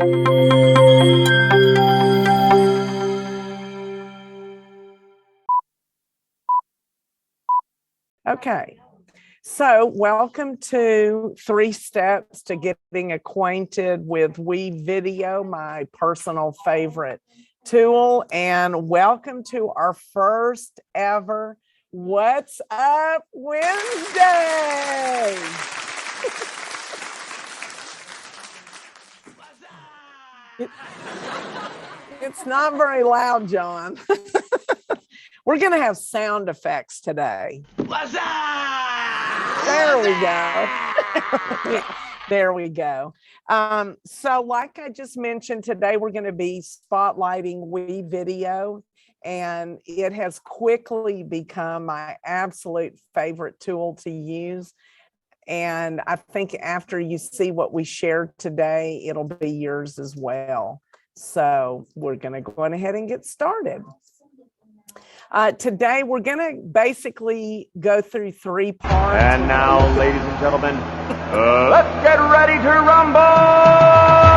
Okay, so welcome to 3 steps to getting acquainted with WeVideo, my personal favorite tool, and welcome to our first ever What's Up Wednesday. It's not very loud, John. We're going to have sound effects today. What's up? There we go. There we go. So like I just mentioned, today we're going to be spotlighting WeVideo, and it has quickly become my absolute favorite tool to use. And I think after you see what we shared today, it'll be yours as well. So we're going to go ahead and get started. Today, we're going to basically go through 3 parts. And now, ladies and gentlemen, let's get ready to rumble! Yeah!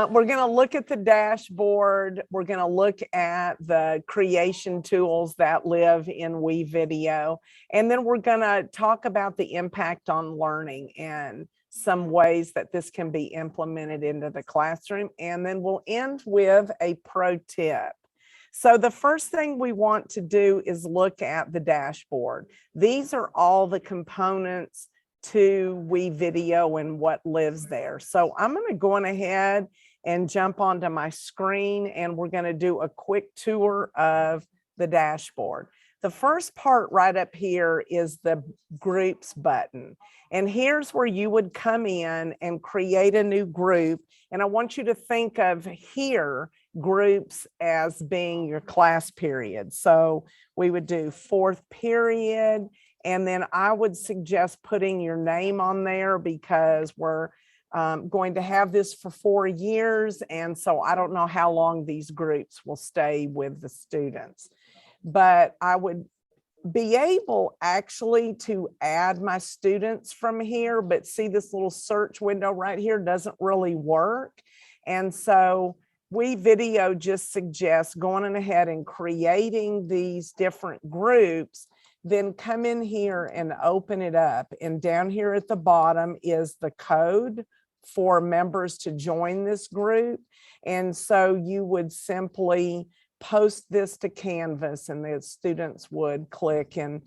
We're going to look at the dashboard. We're going to look at the creation tools that live in WeVideo. And then we're going to talk about the impact on learning and some ways that this can be implemented into the classroom. And then we'll end with a pro tip. So the first thing we want to do is look at the dashboard. These are all the components to WeVideo and what lives there. So I'm going to go on ahead and jump onto my screen, and we're going to do a quick tour of the dashboard. The first part right up here is the groups button. And here's where you would come in and create a new group. And I want you to think of here groups as being your class period. So we would do 4th period. And then I would suggest putting your name on there because we're going to have this for 4 years. And so I don't know how long these groups will stay with the students. But I would be able actually to add my students from here, but see this little search window right here doesn't really work. And so WeVideo just suggests going ahead and creating these different groups, then come in here and open it up. And down here at the bottom is the code for members to join this group. And so you would simply post this to Canvas, and the students would click and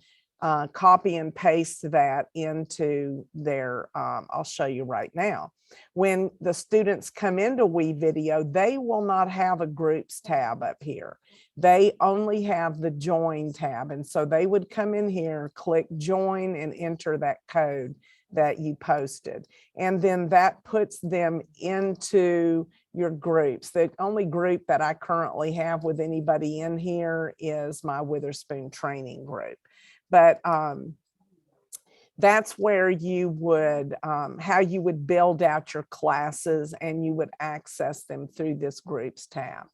copy and paste that into their, I'll show you right now. When the students come into WeVideo, they will not have a groups tab up here. They only have the join tab. And so they would come in here, click join, and enter that code that you posted. And then that puts them into your groups. The only group that I currently have with anybody in here is my Witherspoon training group. But that's where you would, how you would build out your classes, and you would access them through this groups tab.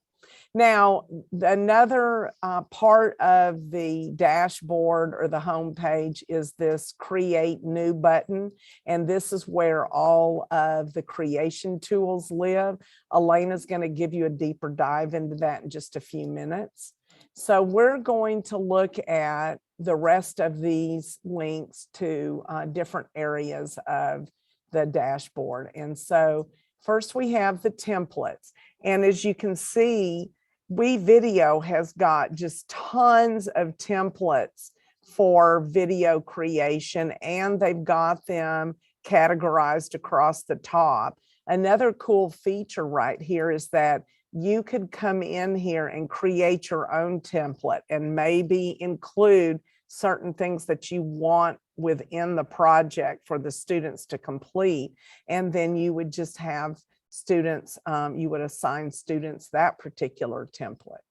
Now, another part of the dashboard or the home page is this create new button. And this is where all of the creation tools live. Elena's going to give you a deeper dive into that in just a few minutes. So we're going to look at the rest of these links to different areas of the dashboard. And so first we have the templates. And as you can see, WeVideo has got just tons of templates for video creation, and they've got them categorized across the top. Another cool feature right here is that you could come in here and create your own template and maybe include certain things that you want within the project for the students to complete. And then you would just have students, you would assign students that particular template.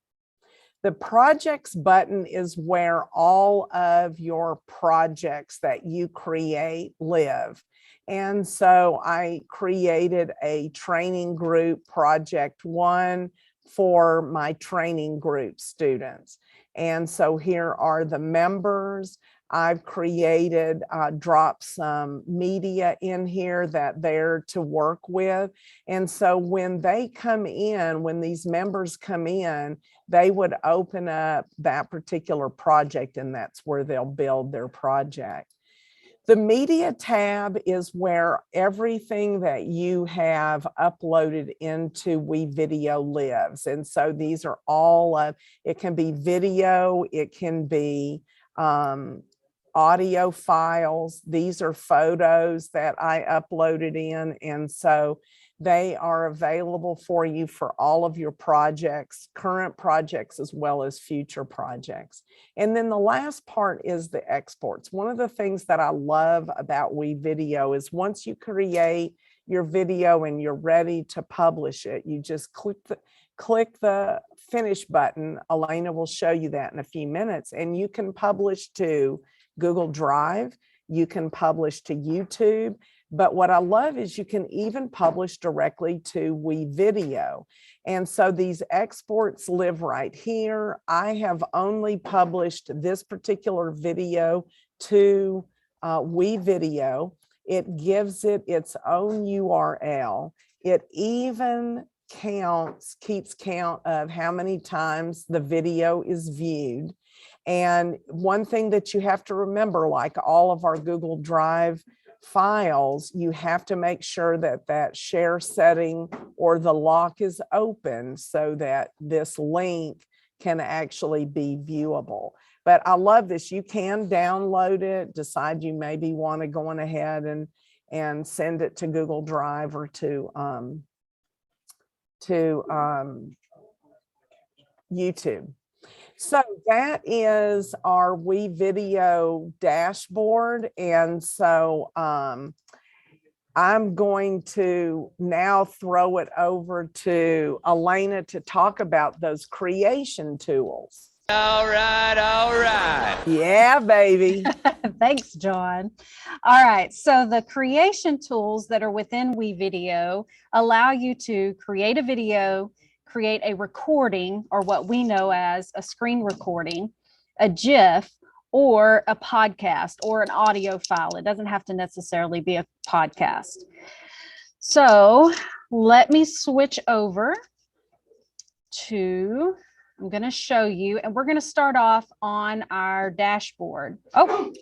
The projects button is where all of your projects that you create live. And so I created a training group, project 1, for my training group students. And so here are the members. I've created, dropped some media in here that they're to work with. And so when they come in, when these members come in, they would open up that particular project, and that's where they'll build their project. The media tab is where everything that you have uploaded into WeVideo lives. And so these are all of, it can be video, it can be audio files. These are photos that I uploaded in. And so they are available for you for all of your projects, current projects, as well as future projects. And then the last part is the exports. One of the things that I love about WeVideo is once you create your video and you're ready to publish it, you just click the finish button. Elena will show you that in a few minutes, and you can publish to Google Drive, you can publish to YouTube. But what I love is you can even publish directly to WeVideo. And so these exports live right here. I have only published this particular video to WeVideo. It gives it its own URL. It even keeps count of how many times the video is viewed. And one thing that you have to remember, like all of our Google Drive files, you have to make sure that that share setting or the lock is open so that this link can actually be viewable. But I love this. You can download it, decide you maybe want to go on ahead and send it to Google Drive or to YouTube. So that is our WeVideo dashboard. And so I'm going to now throw it over to Elena to talk about those creation tools. All right, all right. Yeah, baby. Thanks, John. All right, so the creation tools that are within WeVideo allow you to create a video, create a recording, or what we know as a screen recording, a GIF, or a podcast, or an audio file. It doesn't have to necessarily be a podcast. So let me switch over to, I'm going to show you, and we're going to start on our dashboard. Oh,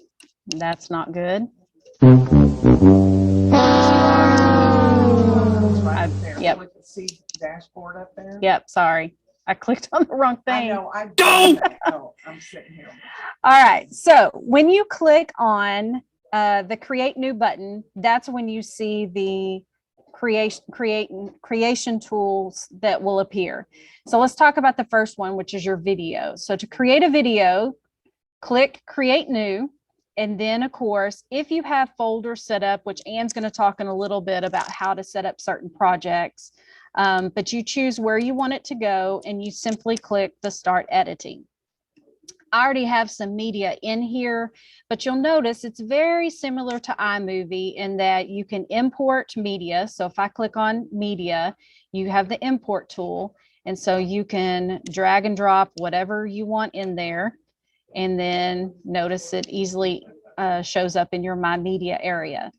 that's not good. Yep. Dashboard up there. Yep, sorry. I clicked on the wrong thing. I know. I'm sitting here. All right. So when you click on the Create New button, that's when you see the creation tools that will appear. So let's talk about the first one, which is your video. So to create a video, click Create New. And then, of course, if you have folders set up, which Anne's going to talk in a little bit about how to set up certain projects, but you choose where you want it to go and you simply click the Start Editing. I already have some media in here, but you'll notice it's very similar to iMovie in that you can import media. So if I click on media, you have the import tool. And so you can drag and drop whatever you want in there. And then notice it easily shows up in your My Media area.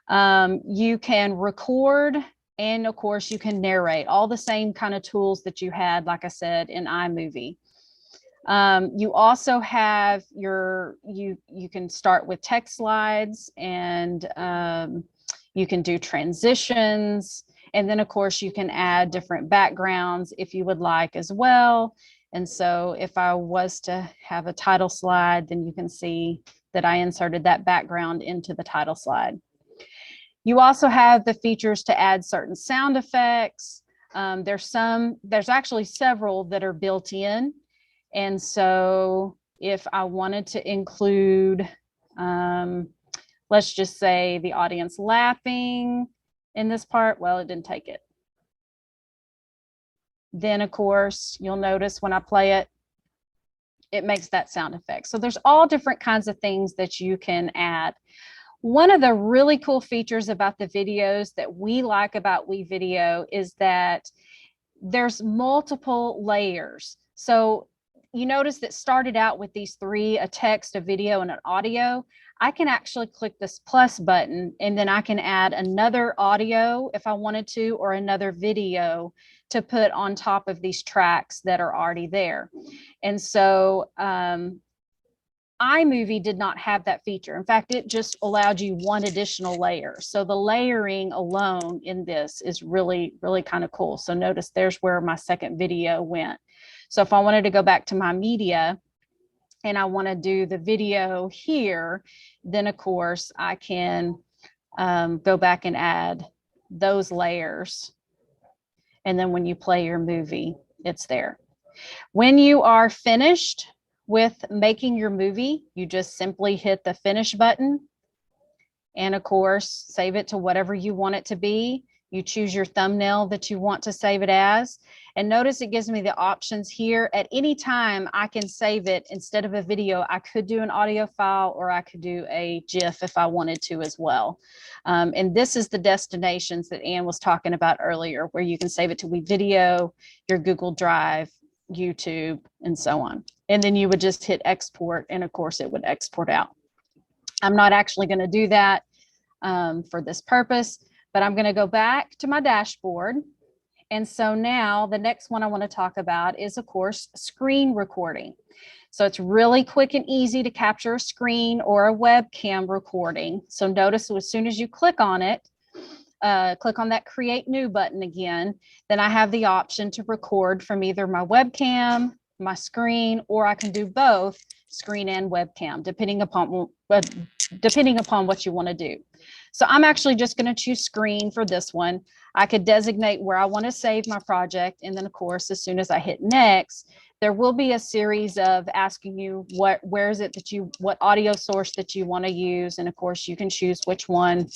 You can record, and of course you can narrate, all the same kind of tools that you had, like I said, in iMovie. You also have you can start with text slides, and you can do transitions. And then of course you can add different backgrounds if you would like as well. And so if I was to have a title slide, then you can see that I inserted that background into the title slide. You also have the features to add certain sound effects. There's actually several that are built in. And so if I wanted to include, let's just say the audience laughing in this part, well, it didn't take it. Then of course, you'll notice when I play it, it makes that sound effect. So there's all different kinds of things that you can add. One of the really cool features about the videos that we like about WeVideo is that there's multiple layers. So you notice that started out with these three, a text, a video, and an audio. I can actually click this plus button, and then I can add another audio if I wanted to, or another video to put on top of these tracks that are already there. And so iMovie did not have that feature. In fact, it just allowed you one additional layer. So the layering alone in this is really, really kind of cool. So notice there's where my second video went. So if I wanted to go back to my media and I want to do the video here, then of course I can go back and add those layers. And then when you play your movie, it's there. When you are finished with making your movie, you just simply hit the finish button. And of course, save it to whatever you want it to be. You choose your thumbnail that you want to save it as. And notice it gives me the options here. At any time, I can save it. Instead of a video, I could do an audio file, or I could do a GIF if I wanted to as well. And this is the destinations that Ann was talking about earlier, where you can save it to WeVideo, your Google Drive, YouTube, and so on. And then you would just hit export, and of course it would export out. I'm not actually going to do that for this purpose, but I'm going to go back to my dashboard. And so now the next one I want to talk about is, of course, screen recording. So it's really quick and easy to capture a screen or a webcam recording. So notice as soon as you click on it, click on that create new button again, then I have the option to record from either my webcam, my screen, or I can do both screen and webcam, depending upon what you want to do. So I'm actually just going to choose screen for this one. I could designate where I want to save my project. And then of course, as soon as I hit next, there will be a series of asking you what audio source that you want to use. And of course you can choose which one.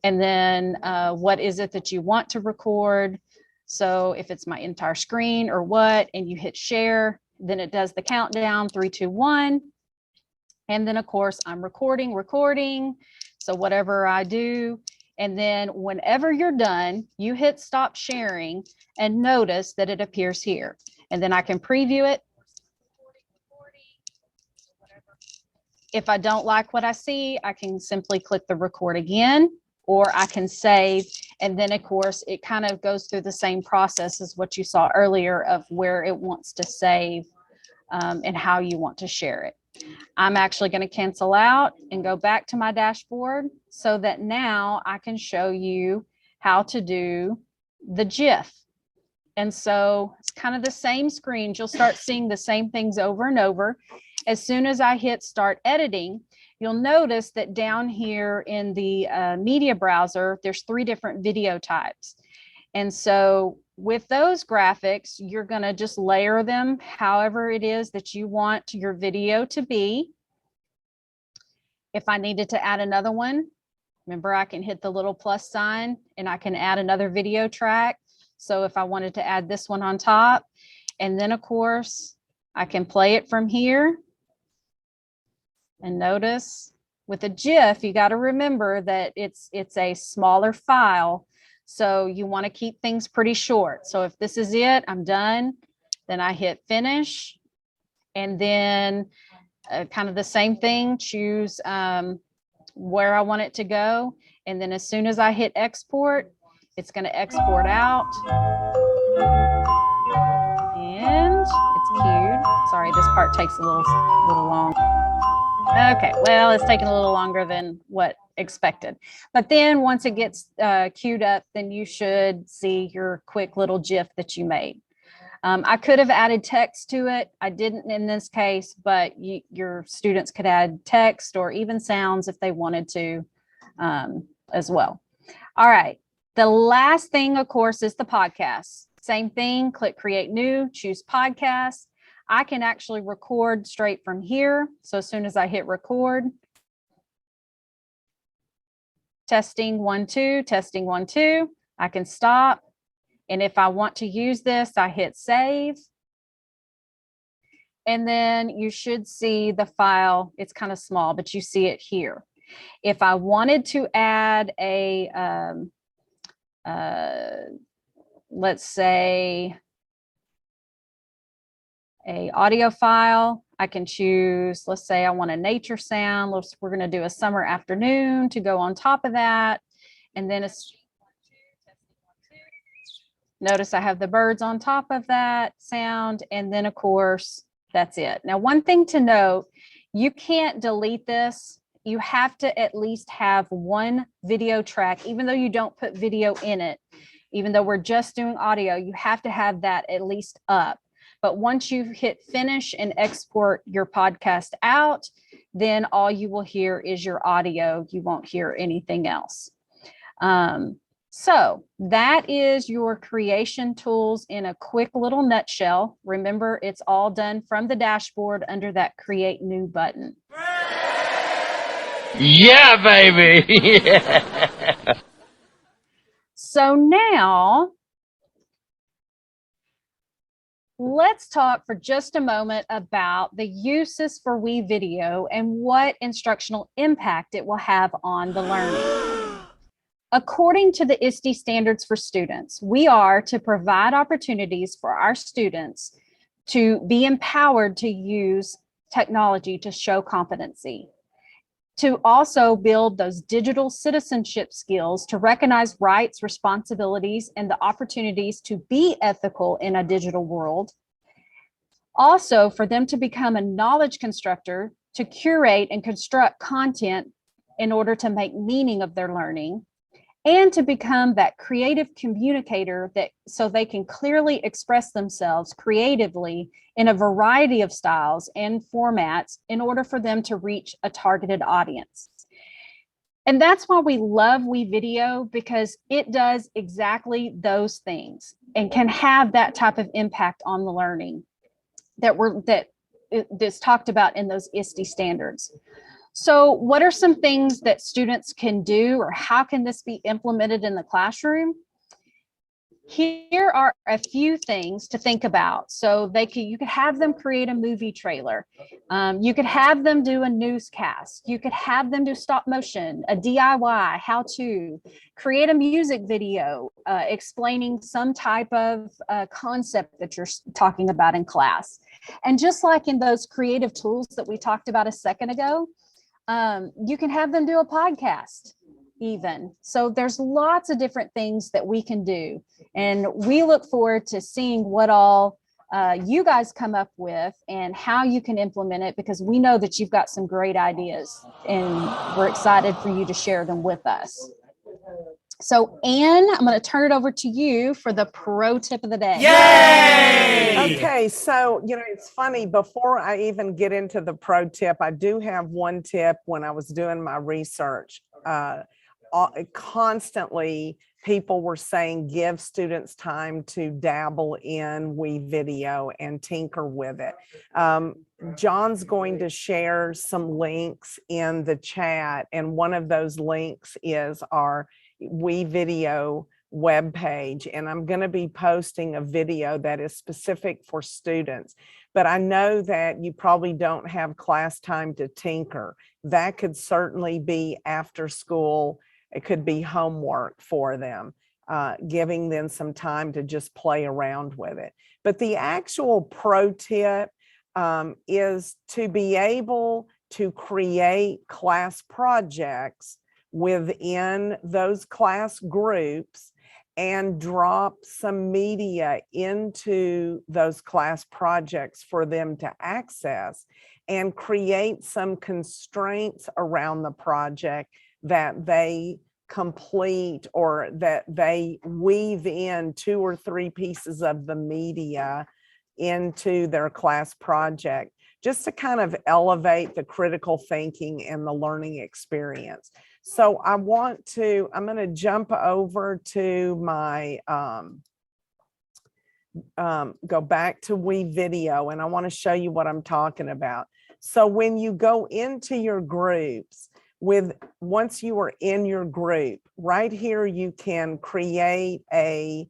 And then what is it that you want to record? So if it's my entire screen or what, and you hit share, then it does the countdown, 3, 2, 1. And then of course I'm recording. So whatever I do, and then whenever you're done, you hit stop sharing and notice that it appears here. And then I can preview it. If I don't like what I see, I can simply click the record again, or I can save. And then of course, it kind of goes through the same process as what you saw earlier of where it wants to save and how you want to share it. I'm actually going to cancel out and go back to my dashboard so that now I can show you how to do the GIF. And so it's kind of the same screen. You'll start seeing the same things over and over. As soon as I hit start editing, you'll notice that down here in the media browser, there's 3 different video types. And so with those graphics, you're going to just layer them however it is that you want your video to be. If I needed to add another one, remember I can hit the little plus sign and I can add another video track. So if I wanted to add this one on top, and then of course I can play it from here. And notice with a GIF, you got to remember that it's a smaller file. So you want to keep things pretty short. So if this is it, I'm done. Then I hit finish. And then kind of the same thing, choose where I want it to go. And then as soon as I hit export, it's going to export out. And it's queued. Sorry, this part takes a little long. Okay, well, it's taking a little longer than what expected. But then once it gets queued up, then you should see your quick little GIF that you made. I could have added text to it. I didn't in this case, but your students could add text or even sounds if they wanted to as well. All right, the last thing, of course, is the podcast. Same thing, click create new, choose podcast. I can actually record straight from here. So as soon as I hit record, testing 1, 2, testing 1, 2, I can stop. And if I want to use this, I hit save. And then you should see the file. It's kind of small, but you see it here. If I wanted to add a, let's say, a audio file. I can choose, let's say I want a nature sound. We're going to do a summer afternoon to go on top of that. And then notice I have the birds on top of that sound. And then of course, that's it. Now, one thing to note, you can't delete this. You have to at least have one video track, even though you don't put video in it, even though we're just doing audio, you have to have that at least up. But once you hit finish and export your podcast out, then all you will hear is your audio. You won't hear anything else. So that is your creation tools in a quick little nutshell. Remember, it's all done from the dashboard under that Create New button. Yeah, baby. So now let's talk for just a moment about the uses for WeVideo and what instructional impact it will have on the learning. According to the ISTE standards for students, we are to provide opportunities for our students to be empowered to use technology to show competency, to also build those digital citizenship skills, to recognize rights, responsibilities, and the opportunities to be ethical in a digital world. Also, for them to become a knowledge constructor, to curate and construct content in order to make meaning of their learning, and to become that creative communicator that so they can clearly express themselves creatively in a variety of styles and formats in order for them to reach a targeted audience. And that's why we love WeVideo, because it does exactly those things and can have that type of impact on the learning that is talked about in those ISTE standards. So what are some things that students can do, or how can this be implemented in the classroom? Here are a few things to think about. So you could have them create a movie trailer. You could have them do a newscast. You could have them do stop motion, a DIY, how to create a music video explaining some type of concept that you're talking about in class. And just like in those creative tools that we talked about a second ago, you can have them do a podcast even. So there's lots of different things that we can do. And we look forward to seeing what all you guys come up with and how you can implement it, because we know that you've got some great ideas and we're excited for you to share them with us. So Anne, I'm going to turn it over to you for the pro tip of the day. Yay! Okay, so, it's funny, before I even get into the pro tip, I do have one tip. When I was doing my research, constantly people were saying, give students time to dabble in WeVideo and tinker with it. John's going to share some links in the chat, and one of those links is our WeVideo webpage, and I'm going to be posting a video that is specific for students. But I know that you probably don't have class time to tinker. That could certainly be after school. It could be homework for them, giving them some time to just play around with it. But the actual pro tip is to be able to create class projects within those class groups and drop some media into those class projects for them to access, and create some constraints around the project that they complete, or that they weave in 2 or 3 pieces of the media into their class project, just to kind of elevate the critical thinking and the learning experience. So I'm going to jump over to my, go back to WeVideo, and I want to show you what I'm talking about. So when you go into your groups, once you are in your group, right here, you can create a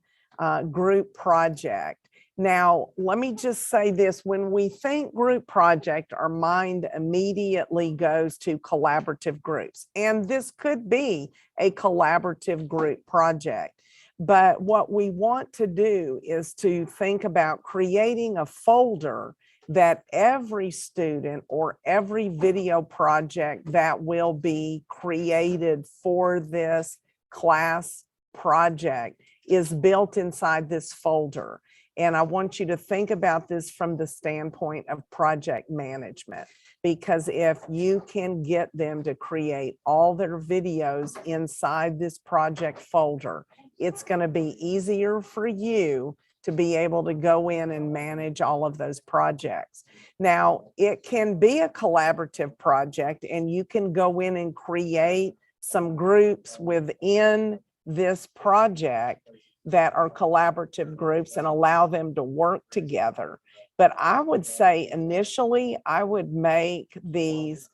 group project. Now, let me just say this. When we think group project, our mind immediately goes to collaborative groups. And this could be a collaborative group project. But what we want to do is to think about creating a folder that every student or every video project that will be created for this class project is built inside this folder. And I want you to think about this from the standpoint of project management, because if you can get them to create all their videos inside this project folder, it's going to be easier for you to be able to go in and manage all of those projects. Now, it can be a collaborative project, and you can go in and create some groups within this project that are collaborative groups and allow them to work together. But I would say initially, I would make these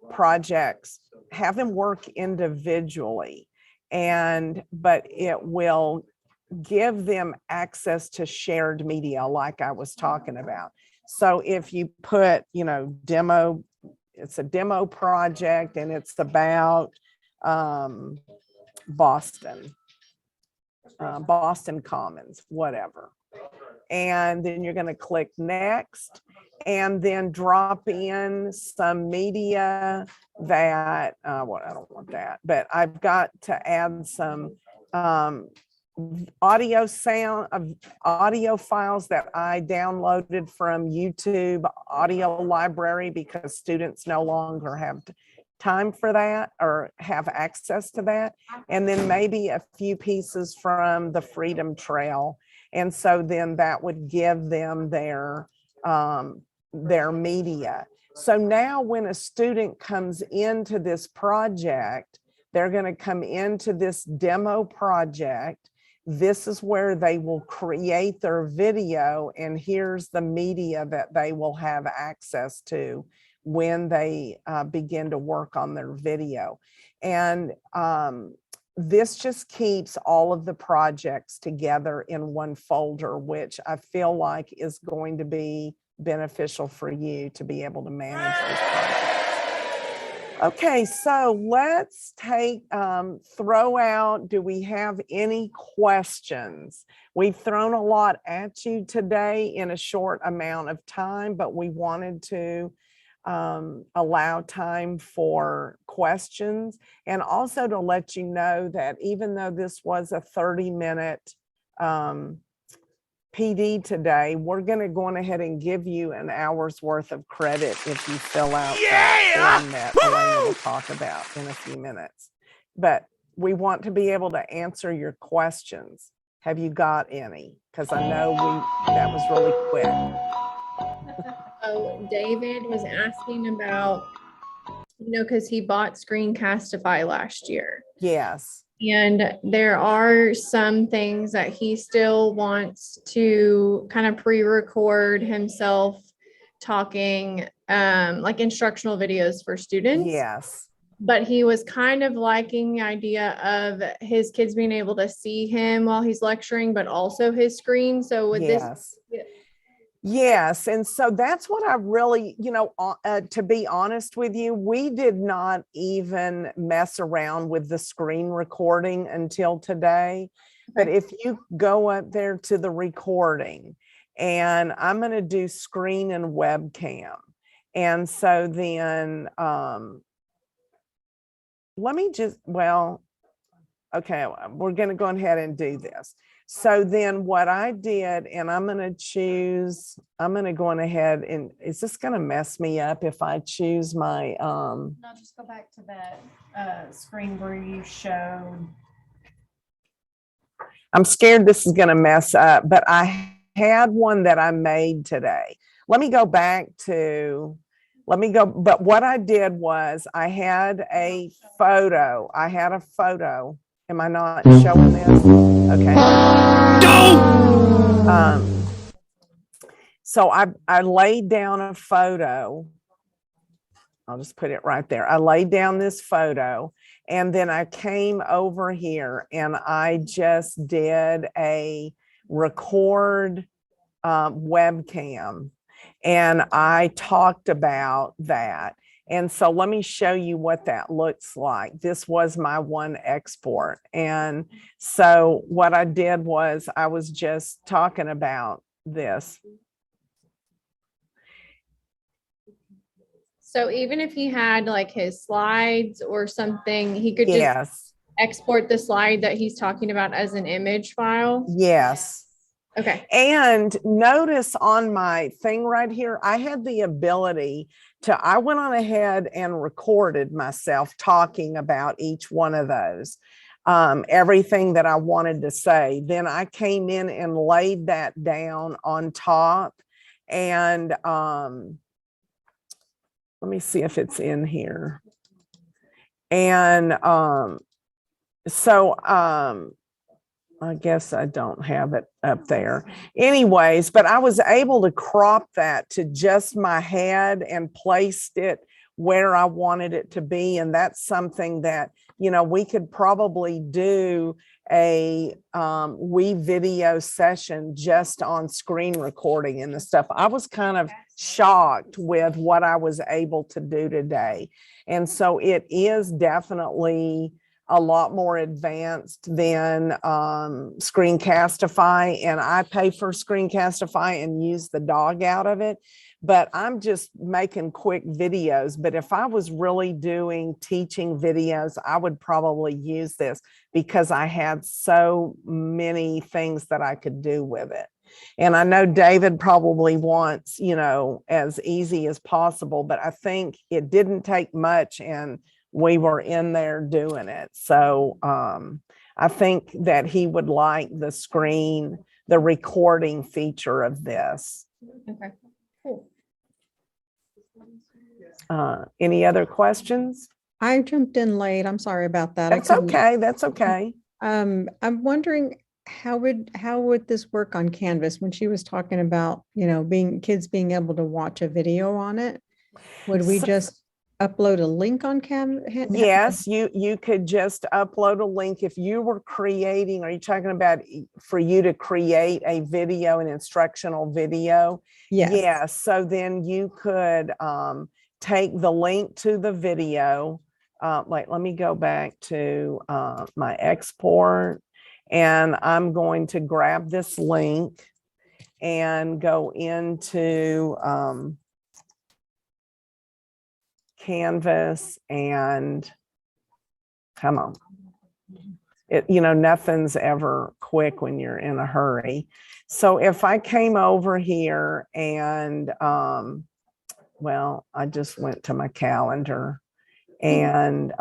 projects, have them work individually, but it will give them access to shared media like I was talking about. So if you put, demo, it's a demo project and it's about Boston Commons, whatever. And then you're going to click next and then drop in some media that, well, I don't want that, but I've got to add some audio files that I downloaded from YouTube audio library, because students no longer have time for that or have access to that. And then maybe a few pieces from the Freedom Trail. And so then that would give them their media. So now when a student comes into this project, they're going to come into this demo project. This is where they will create their video, and here's the media that they will have access to when they begin to work on their video. And this just keeps all of the projects together in one folder, which I feel like is going to be beneficial for you to be able to manage those projects. Okay, so let's throw out, do we have any questions? We've thrown a lot at you today in a short amount of time, but we wanted to allow time for questions, and also to let you know that even though this was a 30-minute PD today, we're going to go on ahead and give you an hour's worth of credit if you fill out that form that Elena will talk about in a few minutes. But we want to be able to answer your questions. Have you got any? Because I know that was really quick. So David was asking about, because he bought Screencastify last year. Yes. And there are some things that he still wants to kind of pre-record himself talking, like instructional videos for students. Yes. But he was kind of liking the idea of his kids being able to see him while he's lecturing, but also his screen. So with this. Yes. And so that's what I really, to be honest with you, we did not even mess around with the screen recording until today. But if you go up there to the recording, and I'm going to do screen and webcam. And so then okay, we're going to go ahead and do this. So then what I did, and I'm going to go on ahead and, is this going to mess me up if I choose my, No, just go back to that screen where you showed. I'm scared this is going to mess up, but I had one that I made today. But what I did was I had a photo. Am I not showing this? Okay. So I laid down a photo. I'll just put it right there. I laid down this photo, and then I came over here and I just did a record webcam, and I talked about that. And so let me show you what that looks like. This was my one export. And so what I did was I was just talking about this. So even if he had like his slides or something, he could just Yes, export the slide that he's talking about as an image file. yes. Okay. And notice on my thing right here, I had the ability I went on ahead and recorded myself talking about each one of those, everything that I wanted to say. Then I came in and laid that down on top. And let me see if it's in here. And I guess I don't have it up there. Anyways, but I was able to crop that to just my head and placed it where I wanted it to be. And that's something that, we could probably do a WeVideo session just on screen recording and the stuff. I was kind of shocked with what I was able to do today. And so it is definitely a lot more advanced than Screencastify, and I pay for Screencastify and use the dog out of it, but I'm just making quick videos. But if I was really doing teaching videos, I would probably use this because I had so many things that I could do with it. And I know David probably wants, as easy as possible, but I think it didn't take much and we were in there doing it. So I think that he would like the recording feature of this. Okay, cool. Any other questions? I jumped in late. I'm sorry about that. That's okay. That's okay. I'm wondering how would this work on Canvas when she was talking about, kids being able to watch a video on it? Would we just upload a link on Canvas? Yes, you could just upload a link. If you were creating, are you talking about for you to create a video, an instructional video? Yes. Yes. So then you could take the link to the video. Let me go back to my export, and I'm going to grab this link and go into Canvas and come on. Nothing's ever quick when you're in a hurry. So if I came over here and, I just went to my calendar and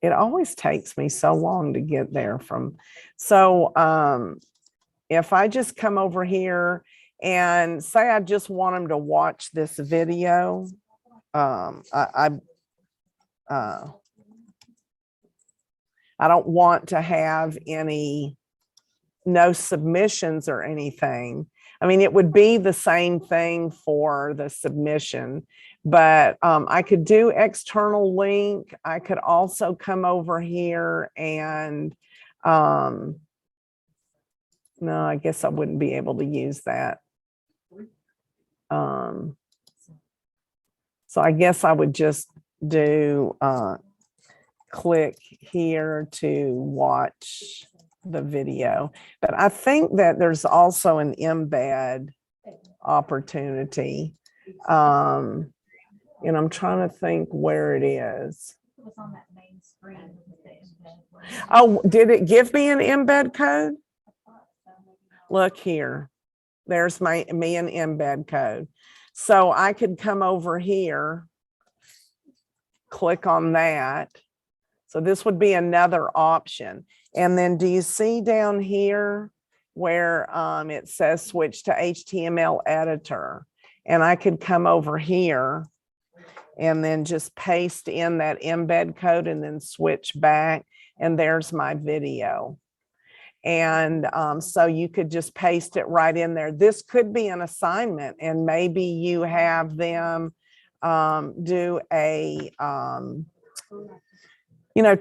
it always takes me so long to get there if I just come over here and say I just want them to watch this video, I don't want to have no submissions or anything. I mean, it would be the same thing for the submission, but I could do external link. I could also come over here and no, I guess I wouldn't be able to use that. So I guess I would just do click here to watch the video. But I think that there's also an embed opportunity. And I'm trying to think where it is. It was on that main screen with the embed. Oh, did it give me an embed code? Look here. There's me an embed code. So I could come over here, click on that. So this would be another option. And then do you see down here where it says switch to HTML editor? And I could come over here and then just paste in that embed code and then switch back. And there's my video. And so you could just paste it right in there. This could be an assignment, and maybe you have them do a,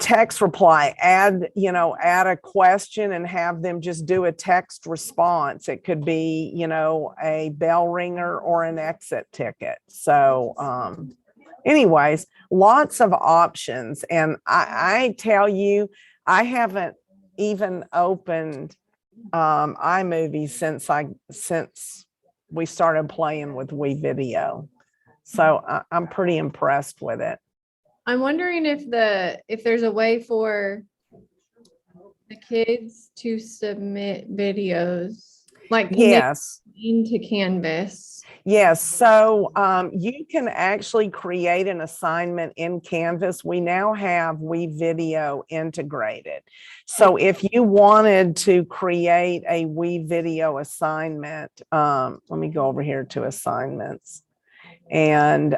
text reply, add a question and have them just do a text response. It could be, a bell ringer or an exit ticket. So anyways, lots of options. And I tell you, I haven't even opened iMovie since we started playing with WeVideo. So I'm pretty impressed with it. I'm wondering if there's a way for the kids to submit videos, like connect Yes. into Canvas. Yes, so you can actually create an assignment in Canvas. We now have WeVideo integrated. So if you wanted to create a WeVideo assignment, let me go over here to assignments. And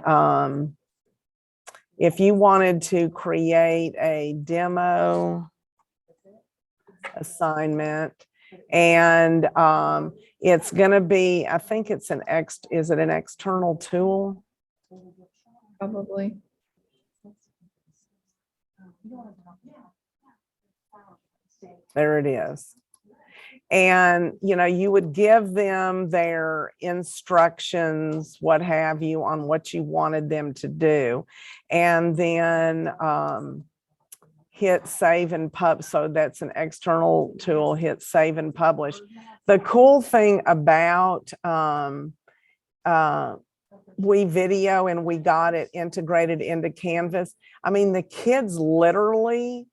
if you wanted to create a demo assignment, and it's going to be, I think it's is it an external tool? Probably. There it is. And, you know, you would give them their instructions, what have you, on what you wanted them to do. And then hit save and so that's an external tool, hit save and publish. The cool thing about WeVideo, and we got it integrated into Canvas, I mean, the kids literally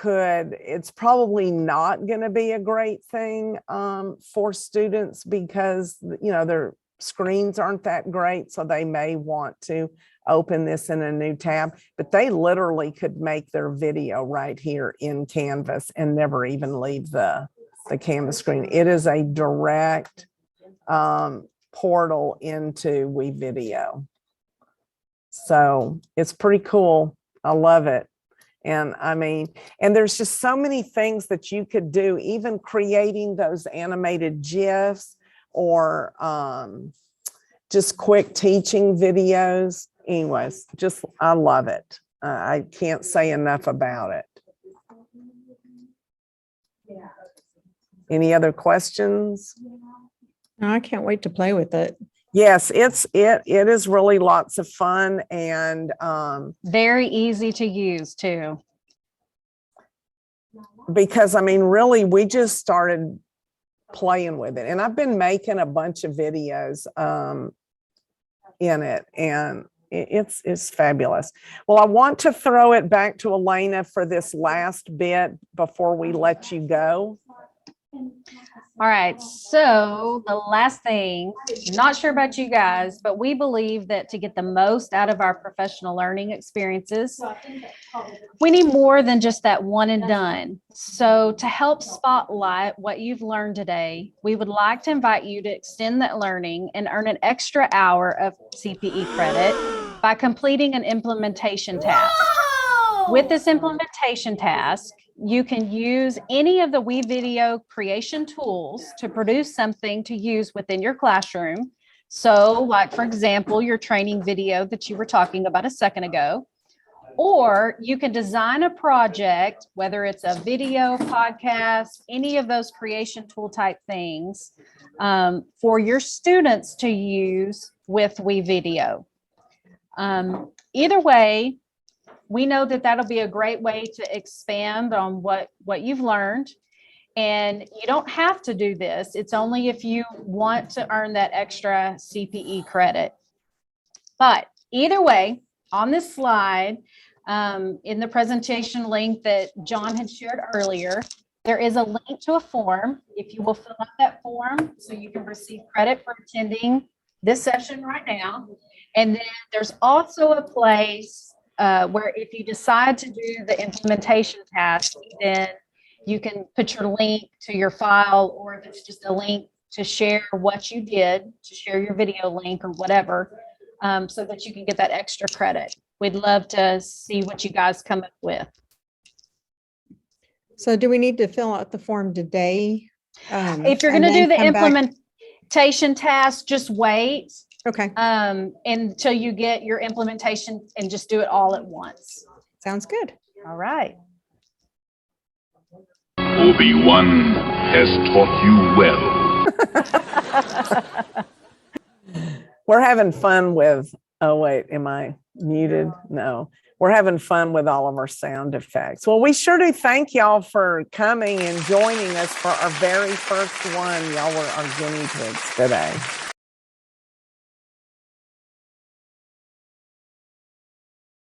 it's probably not going to be a great thing for students because, you know, their screens aren't that great. So they may want to open this in a new tab, but they literally could make their video right here in Canvas and never even leave the Canvas screen. It is a direct portal into WeVideo. So it's pretty cool. I love it. And I mean, and there's just so many things that you could do, even creating those animated GIFs or just quick teaching videos. Anyways, just, I love it. I can't say enough about it. Any other questions? No, I can't wait to play with it. Yes, it is really lots of fun and Very easy to use too. Because I mean, really, we just started playing with it, and I've been making a bunch of videos in it, and it's fabulous. Well, I want to throw it back to Elena for this last bit before we let you go. All right, so the last thing, not sure about you guys, but we believe that to get the most out of our professional learning experiences, we need more than just that one and done. So to help spotlight what you've learned today, we would like to invite you to extend that learning and earn an extra hour of CPE credit by completing an implementation task. With this implementation task, you can use any of the WeVideo creation tools to produce something to use within your classroom. So like, for example, your training video that you were talking about a second ago, or you can design a project, whether it's a video, podcast, any of those creation tool type things for your students to use with WeVideo. Either way, we know that that'll be a great way to expand on what you've learned. And you don't have to do this. It's only if you want to earn that extra CPE credit. But either way, on this slide, in the presentation link that John had shared earlier, there is a link to a form. If you will fill out that form so you can receive credit for attending this session right now. And then there's also a place where if you decide to do the implementation task, then you can put your link to your file, or if it's just a link to share what you did, to share your video link or whatever, so that you can get that extra credit. We'd love to see what you guys come up with. So do we need to fill out the form today? If you're going to do the implementation task, just wait. Okay. Until you get your implementation and just do it all at once. Sounds good. All right. Obi-Wan has taught you well. We're having fun with, oh wait, am I muted? No. We're having fun with all of our sound effects. Well, we sure do thank y'all for coming and joining us for our very first one. Y'all were our guinea pigs today.